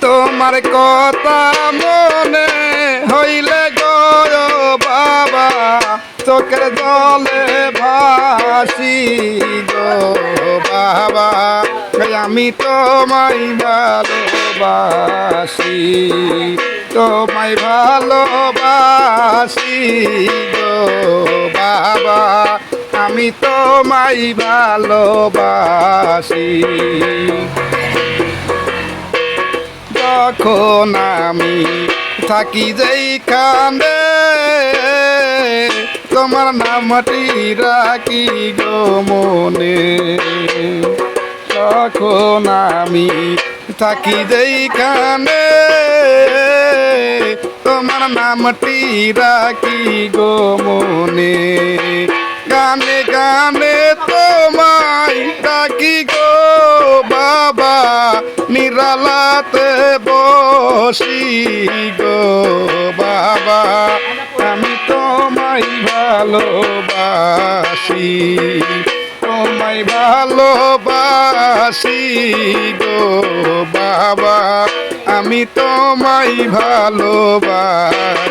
তোমার কথা মনে হইলে গো বাবা চোখের জলে ভাসি গো বাবা আমি তোমায় ভালোবাসি তোমায় ভালোবাসি গো বাবা আমি তোমায় ভালোবাসি যখন আমি থাকি যেইখানে তোমার নামটি রাখি গো মনে যখন আমি থাকি যেইখানে তোমার নামটি রাখি গো মনে গানে গানে তোমায় ডাকি গো বাবা নিরালাতে বসি গো বাবা আমি তোমায় ভালোবাসি তোমায় ভালোবাসি গো বাবা আমি তোমায় ভালোবাসি।